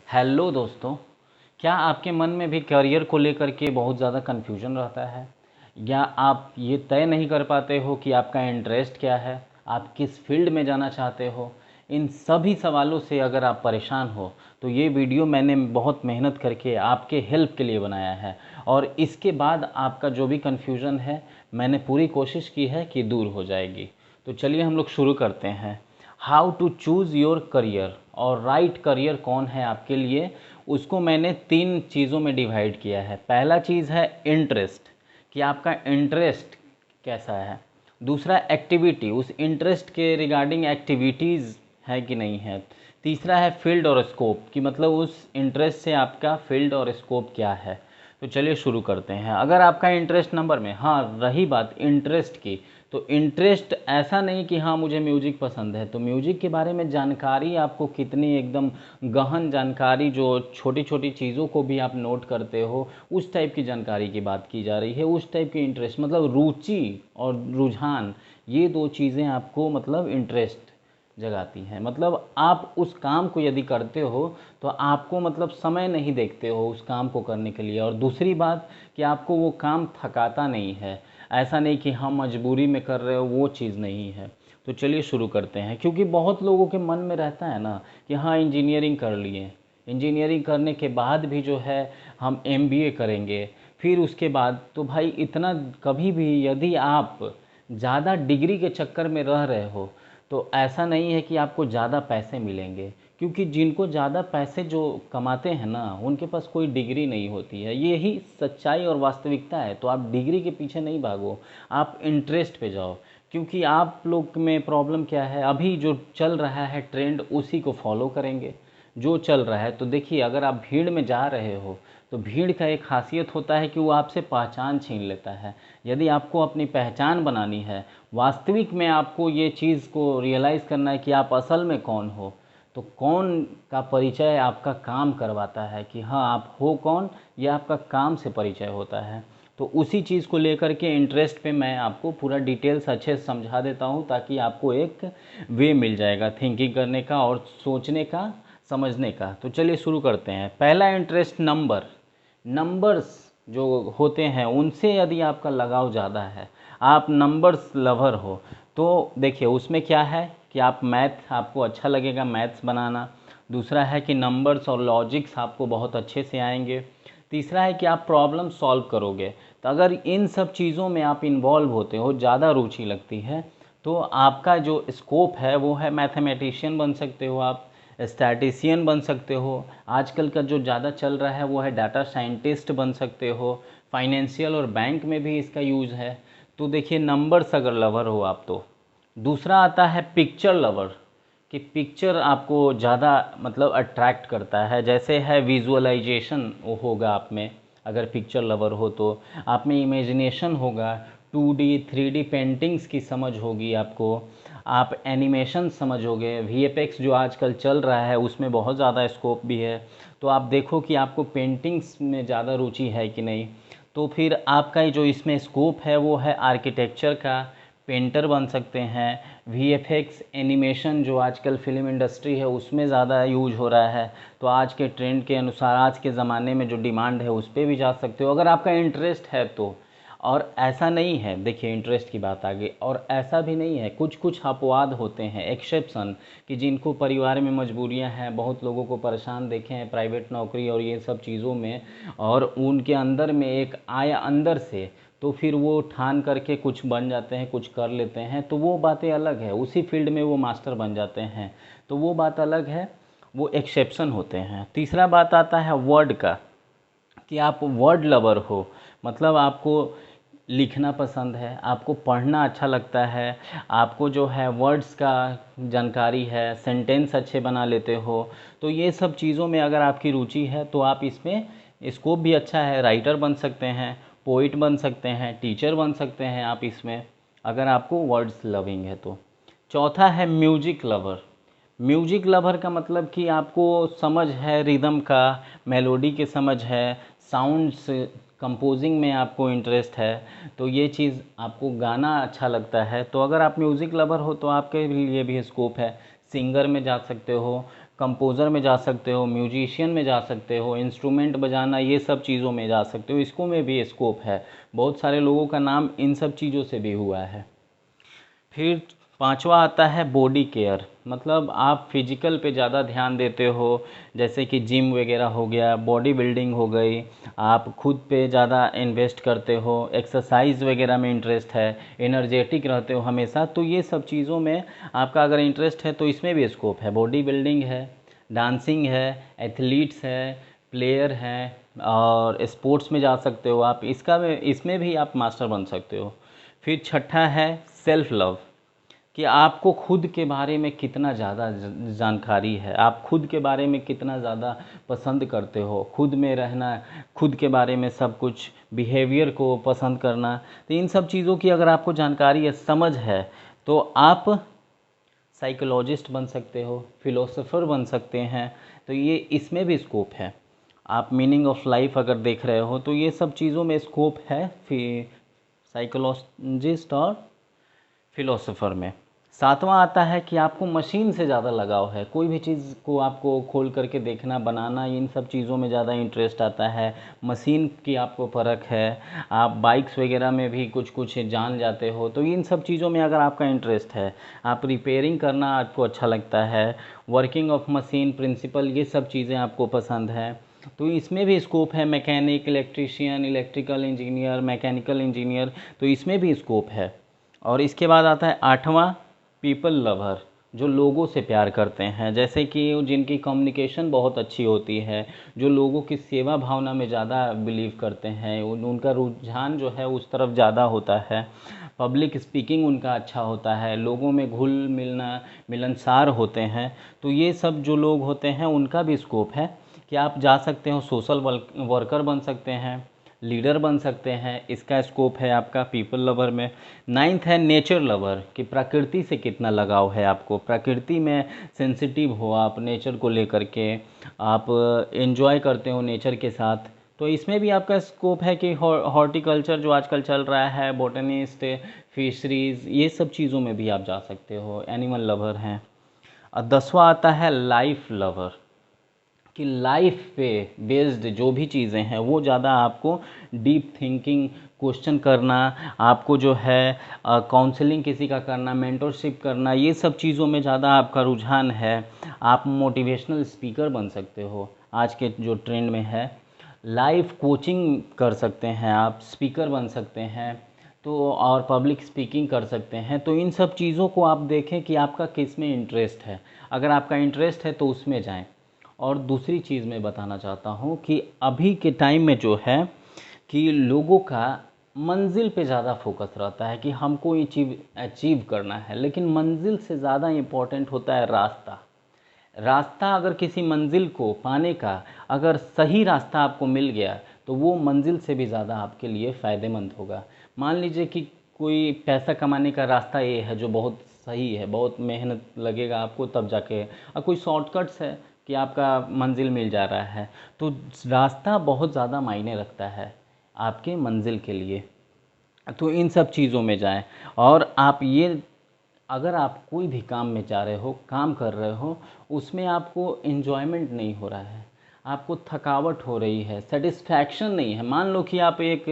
Hello दोस्तों, क्या आपके मन में भी करियर को लेकर के बहुत ज़्यादा कन्फ्यूजन रहता है या आप ये तय नहीं कर पाते हो कि आपका इंटरेस्ट क्या है, आप किस फील्ड में जाना चाहते हो? इन सभी सवालों से अगर आप परेशान हो तो ये वीडियो मैंने बहुत मेहनत करके आपके हेल्प के लिए बनाया है और इसके बाद आपका जो भी कन्फ्यूज़न है मैंने पूरी कोशिश की है कि दूर हो जाएगी। तो चलिए हम लोग शुरू करते हैं। How to choose your career और राइट करियर कौन है आपके लिए, उसको मैंने 3 चीज़ों में डिवाइड किया है। पहला चीज़ है इंटरेस्ट, कि आपका इंटरेस्ट कैसा है। दूसरा एक्टिविटी, उस इंटरेस्ट के रिगार्डिंग एक्टिविटीज़ है कि नहीं है। तीसरा है फील्ड और स्कोप, कि मतलब उस इंटरेस्ट से आपका फील्ड और स्कोप क्या है। तो चलिए शुरू करते हैं। अगर आपका इंटरेस्ट नंबर में, हाँ रही बात इंटरेस्ट की, तो इंटरेस्ट ऐसा नहीं कि हाँ मुझे म्यूज़िक पसंद है तो म्यूज़िक के बारे में जानकारी आपको कितनी एकदम गहन जानकारी, जो छोटी छोटी चीज़ों को भी आप नोट करते हो, उस टाइप की जानकारी की बात की जा रही है। उस टाइप की इंटरेस्ट मतलब रुचि और रुझान, ये दो चीज़ें आपको मतलब इंटरेस्ट जगाती हैं। मतलब आप उस काम को यदि करते हो तो आपको मतलब समय नहीं देखते हो उस काम को करने के लिए। और दूसरी बात कि आपको वो काम थकाता नहीं है, ऐसा नहीं कि हाँ मजबूरी में कर रहे हो, वो चीज़ नहीं है। तो चलिए शुरू करते हैं। क्योंकि बहुत लोगों के मन में रहता है ना कि हाँ इंजीनियरिंग कर लिए, इंजीनियरिंग करने के बाद भी जो है हम एमबीए करेंगे, फिर उसके बाद तो भाई इतना कभी भी यदि आप ज़्यादा डिग्री के चक्कर में रह रहे हो तो ऐसा नहीं है कि आपको ज़्यादा पैसे मिलेंगे। क्योंकि जिनको ज़्यादा पैसे जो कमाते हैं ना, उनके पास कोई डिग्री नहीं होती है। ये ही सच्चाई और वास्तविकता है। तो आप डिग्री के पीछे नहीं भागो, आप इंटरेस्ट पे जाओ। क्योंकि आप लोग में प्रॉब्लम क्या है, अभी जो चल रहा है ट्रेंड उसी को फॉलो करेंगे जो चल रहा है। तो देखिए, अगर आप भीड़ में जा रहे हो तो भीड़ का एक खासियत होता है कि वो आपसे पहचान छीन लेता है। यदि आपको अपनी पहचान बनानी है, वास्तविक में आपको ये चीज़ को रियलाइज़ करना है कि आप असल में कौन हो, तो कौन का परिचय आपका काम करवाता है कि हाँ आप हो कौन, ये आपका काम से परिचय होता है। तो उसी चीज़ को लेकर के इंटरेस्ट पे मैं आपको पूरा डिटेल्स अच्छे से समझा देता हूँ, ताकि आपको एक वे मिल जाएगा थिंकिंग करने का और सोचने का, समझने का। तो चलिए शुरू करते हैं। पहला इंटरेस्ट नंबर, नंबर्स जो होते हैं उनसे यदि आपका लगाव ज़्यादा है, आप नंबर्स लवर हो, तो देखिए उसमें क्या है कि आप मैथ, आपको अच्छा लगेगा मैथ्स बनाना। दूसरा है कि नंबर्स और लॉजिक्स आपको बहुत अच्छे से आएंगे। तीसरा है कि आप प्रॉब्लम सॉल्व करोगे। तो अगर इन सब चीज़ों में आप इन्वॉल्व होते हो, ज़्यादा रुचि लगती है, तो आपका जो स्कोप है वो है मैथमेटिशियन बन सकते हो आप, स्टैटिशियन बन सकते हो। आजकल का जो ज़्यादा चल रहा है वो है डाटा साइंटिस्ट बन सकते हो। फाइनेंशियल और बैंक में भी इसका यूज़ है। तो देखिए नंबर्स अगर लवर हो आप तो। दूसरा आता है पिक्चर लवर, कि पिक्चर आपको ज़्यादा मतलब अट्रैक्ट करता है। जैसे है विजुअलाइजेशन वो होगा आप में, अगर पिक्चर लवर हो तो आप में इमेजिनेशन होगा, 2D 3D पेंटिंग्स की समझ होगी आपको, आप एनिमेशन समझोगे, वीएफएक्स जो आजकल चल रहा है उसमें बहुत ज़्यादा स्कोप भी है। तो आप देखो कि आपको पेंटिंग्स में ज़्यादा रुचि है कि नहीं। तो फिर आपका जो इसमें स्कोप है वो है आर्किटेक्चर का, पेंटर बन सकते हैं। वीएफएक्स एनिमेशन जो आजकल फ़िल्म इंडस्ट्री है उसमें ज़्यादा यूज हो रहा है, तो आज के ट्रेंड के अनुसार, आज के ज़माने में जो डिमांड है उस पर भी जा सकते हो अगर आपका इंटरेस्ट है तो। और ऐसा नहीं है, देखिए इंटरेस्ट की बात आ गई, और ऐसा भी नहीं है, कुछ कुछ अपवाद होते हैं, एक्सेप्शन, कि जिनको परिवार में मजबूरियां हैं, बहुत लोगों को परेशान देखे हैं प्राइवेट नौकरी और ये सब चीज़ों में, और उनके अंदर में एक आया अंदर से, तो फिर वो ठान करके कुछ बन जाते हैं, कुछ कर लेते हैं, तो वो बातें अलग है, उसी फील्ड में वो मास्टर बन जाते हैं, तो वो बात अलग है, वो एक्सेप्शन होते हैं। तीसरा बात आता है वर्ड का, कि आप वर्ड लवर हो, मतलब आपको लिखना पसंद है, आपको पढ़ना अच्छा लगता है, आपको जो है वर्ड्स का जानकारी है, सेंटेंस अच्छे बना लेते हो। तो ये सब चीज़ों में अगर आपकी रुचि है तो आप इसमें, स्कोप भी अच्छा है, राइटर बन सकते हैं, पोइट बन सकते हैं, टीचर बन सकते हैं आप इसमें, अगर आपको वर्ड्स लविंग है तो। चौथा है म्यूजिक लवर। म्यूजिक लवर का मतलब कि आपको समझ है रिदम का, मेलोडी की समझ है, साउंड्स कंपोजिंग में आपको इंटरेस्ट है, तो ये चीज़ आपको गाना अच्छा लगता है, तो अगर आप म्यूज़िक लवर हो तो आपके लिए भी स्कोप है। सिंगर में जा सकते हो, कंपोज़र में जा सकते हो, म्यूजिशियन में जा सकते हो, इंस्ट्रूमेंट बजाना, ये सब चीज़ों में जा सकते हो। इसको में भी स्कोप है, बहुत सारे लोगों का नाम इन सब चीज़ों से भी हुआ है। फिर पांचवा आता है बॉडी केयर, मतलब आप फिजिकल पे ज़्यादा ध्यान देते हो, जैसे कि जिम वगैरह हो गया, बॉडी बिल्डिंग हो गई, आप खुद पे ज़्यादा इन्वेस्ट करते हो, एक्सरसाइज वगैरह में इंटरेस्ट है, एनर्जेटिक रहते हो हमेशा, तो ये सब चीज़ों में आपका अगर इंटरेस्ट है तो इसमें भी स्कोप है। बॉडी बिल्डिंग है, डांसिंग है, एथलीट्स है, प्लेयर हैं, और स्पोर्ट्स में जा सकते हो आप, इसमें भी आप मास्टर बन सकते हो। फिर छठा है सेल्फ लव, कि आपको खुद के बारे में कितना ज़्यादा जानकारी है, आप खुद के बारे में कितना ज़्यादा पसंद करते हो, खुद में रहना, खुद के बारे में सब कुछ, बिहेवियर को पसंद करना। तो इन सब चीज़ों की अगर आपको जानकारी है, समझ है, तो आप साइकोलॉजिस्ट बन सकते हो, फिलोसोफर बन सकते हैं। तो ये इसमें भी स्कोप है। आप मीनिंग ऑफ लाइफ अगर देख रहे हो तो ये सब चीज़ों में स्कोप है, फिर साइकोलॉजिस्ट और फिलोसोफर में। सातवां आता है कि आपको मशीन से ज़्यादा लगाव है, कोई भी चीज़ को आपको खोल करके देखना, बनाना, इन सब चीज़ों में ज़्यादा इंटरेस्ट आता है। मशीन की आपको परख है, आप बाइक्स वगैरह में भी कुछ कुछ जान जाते हो, तो इन सब चीज़ों में अगर आपका इंटरेस्ट है, आप रिपेयरिंग करना आपको अच्छा लगता है, वर्किंग ऑफ मशीन प्रिंसिपल, ये सब चीज़ें आपको पसंद है, तो इसमें भी स्कोप है। Mechanic, electrician, electrical engineer, mechanical engineer, तो इसमें भी स्कोप है। और इसके बाद आता है आठवां पीपल लवर, जो लोगों से प्यार करते हैं, जैसे कि जिनकी कम्युनिकेशन बहुत अच्छी होती है, जो लोगों की सेवा भावना में ज़्यादा बिलीव करते हैं, उनका रुझान जो है उस तरफ ज़्यादा होता है, पब्लिक स्पीकिंग उनका अच्छा होता है, लोगों में घुल मिलना, मिलनसार होते हैं। तो ये सब जो लोग होते हैं उनका भी स्कोप है कि आप जा सकते हो, सोशल वर्कर बन सकते हैं, लीडर बन सकते हैं, इसका स्कोप है आपका पीपल लवर में। नाइन्थ है नेचर लवर, कि प्रकृति से कितना लगाव है आपको, प्रकृति में सेंसिटिव हो आप, नेचर को लेकर के आप एंजॉय करते हो नेचर के साथ, तो इसमें भी आपका स्कोप है कि हॉर्टिकल्चर जो आजकल चल रहा है, बोटनिस्ट, फिशरीज, ये सब चीज़ों में भी आप जा सकते हो, एनिमल लवर हैं। और 10वां आता है लाइफ लवर, कि लाइफ पे बेस्ड जो भी चीज़ें हैं वो ज़्यादा आपको डीप थिंकिंग, क्वेश्चन करना, आपको जो है काउंसलिंग किसी का करना, मेंटरशिप करना, ये सब चीज़ों में ज़्यादा आपका रुझान है। आप मोटिवेशनल स्पीकर बन सकते हो, आज के जो ट्रेंड में है। लाइफ कोचिंग कर सकते हैं आप, स्पीकर बन सकते हैं, तो और पब्लिक स्पीकिंग कर सकते हैं। तो इन सब चीज़ों को आप देखें कि आपका किस में इंटरेस्ट है, अगर आपका इंटरेस्ट है तो उसमें जाएं। और दूसरी चीज़ मैं बताना चाहता हूँ कि अभी के टाइम में जो है कि लोगों का मंजिल पे ज़्यादा फोकस रहता है कि हमको ये चीज़ अचीव करना है, लेकिन मंजिल से ज़्यादा इम्पोर्टेंट होता है रास्ता। रास्ता अगर किसी मंजिल को पाने का, अगर सही रास्ता आपको मिल गया तो वो मंजिल से भी ज़्यादा आपके लिए फ़ायदेमंद होगा। मान लीजिए कि कोई पैसा कमाने का रास्ता ये है जो बहुत सही है, बहुत मेहनत लगेगा आपको तब जाके, और कोई शॉर्टकट्स है कि आपका मंजिल मिल जा रहा है, तो रास्ता बहुत ज़्यादा मायने रखता है आपके मंजिल के लिए। तो इन सब चीज़ों में जाएं। और आप ये, अगर आप कोई भी काम में जा रहे हो, काम कर रहे हो, उसमें आपको एन्जॉयमेंट नहीं हो रहा है, आपको थकावट हो रही है, सेटिस्फैक्शन नहीं है। मान लो कि आप एक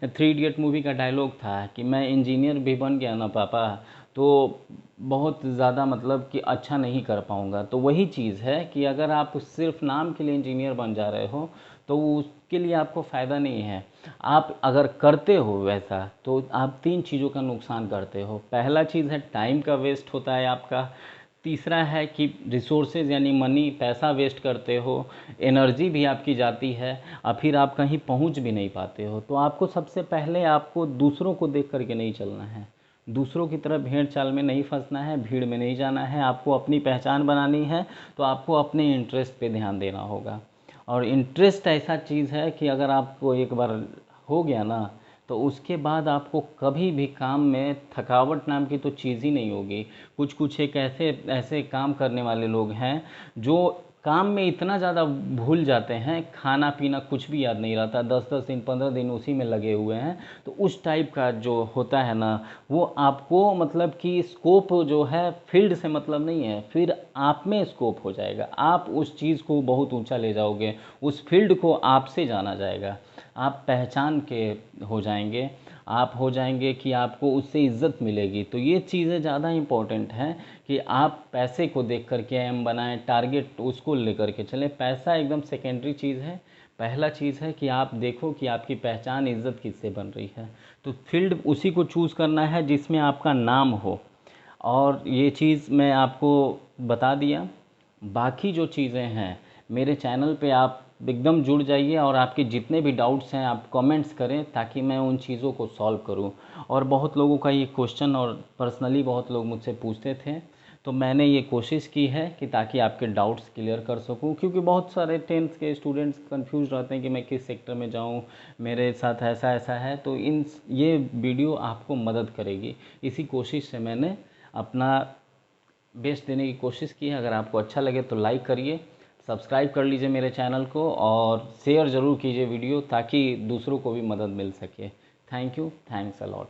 3 इडियट मूवी का डायलॉग था कि मैं इंजीनियर भी बन गया ना पापा तो बहुत ज़्यादा मतलब कि अच्छा नहीं कर पाऊँगा। तो वही चीज़ है कि अगर आप सिर्फ नाम के लिए इंजीनियर बन जा रहे हो तो उसके लिए आपको फ़ायदा नहीं है। आप अगर करते हो वैसा तो आप 3 चीज़ों का नुकसान करते हो। पहला चीज़ है टाइम का वेस्ट होता है आपका, तीसरा है कि रिसोर्सेज यानी मनी, पैसा वेस्ट करते हो, एनर्जी भी आपकी जाती है, और फिर आप कहीं पहुंच भी नहीं पाते हो। तो आपको सबसे पहले आपको दूसरों को देख करके नहीं चलना है, दूसरों की तरह भेड़ चाल में नहीं फंसना है, भीड़ में नहीं जाना है। आपको अपनी पहचान बनानी है तो आपको अपने इंटरेस्ट पे ध्यान देना होगा। और इंटरेस्ट ऐसा चीज़ है कि अगर आपको एक बार हो गया ना तो उसके बाद आपको कभी भी काम में थकावट नाम की तो चीज़ ही नहीं होगी। कुछ कुछ एक ऐसे ऐसे काम करने वाले लोग हैं जो काम में इतना ज़्यादा भूल जाते हैं, खाना पीना कुछ भी याद नहीं रहता, 10-10 दिन 15 दिन उसी में लगे हुए हैं। तो उस टाइप का जो होता है ना, वो आपको मतलब कि स्कोप जो है फील्ड से मतलब नहीं है, फिर आप में स्कोप हो जाएगा, आप उस चीज़ को बहुत ऊंचा ले जाओगे, उस फील्ड को आपसे जाना जाएगा, आप पहचान के हो जाएंगे, आप हो जाएंगे कि आपको उससे इज़्ज़त मिलेगी। तो ये चीज़ें ज़्यादा इम्पोर्टेंट हैं कि आप पैसे को देख करके एम बनाएं, टारगेट उसको लेकर के चलें। पैसा एकदम सेकेंडरी चीज़ है, पहला चीज़ है कि आप देखो कि आपकी पहचान इज़्ज़त किससे बन रही है। तो फील्ड उसी को चूज़ करना है जिसमें आपका नाम हो, और ये चीज़ मैं आपको बता दिया। बाकी जो चीज़ें हैं मेरे चैनल पे आप एकदम जुड़ जाइए, और आपके जितने भी डाउट्स हैं आप कमेंट्स करें ताकि मैं उन चीज़ों को सॉल्व करूं। और बहुत लोगों का ये क्वेश्चन, और पर्सनली बहुत लोग मुझसे पूछते थे, तो मैंने ये कोशिश की है कि ताकि आपके डाउट्स क्लियर कर सकूं, क्योंकि बहुत सारे 10th के स्टूडेंट्स कंफ्यूज रहते हैं कि मैं किस सेक्टर में जाऊं, मेरे साथ ऐसा ऐसा है। तो ये वीडियो आपको मदद करेगी, इसी कोशिश से मैंने अपना बेस्ट देने की कोशिश की है। अगर आपको अच्छा लगे तो लाइक करिए, सब्सक्राइब कर लीजिए मेरे चैनल को, और शेयर ज़रूर कीजिए वीडियो ताकि दूसरों को भी मदद मिल सके। Thank you, thanks a lot.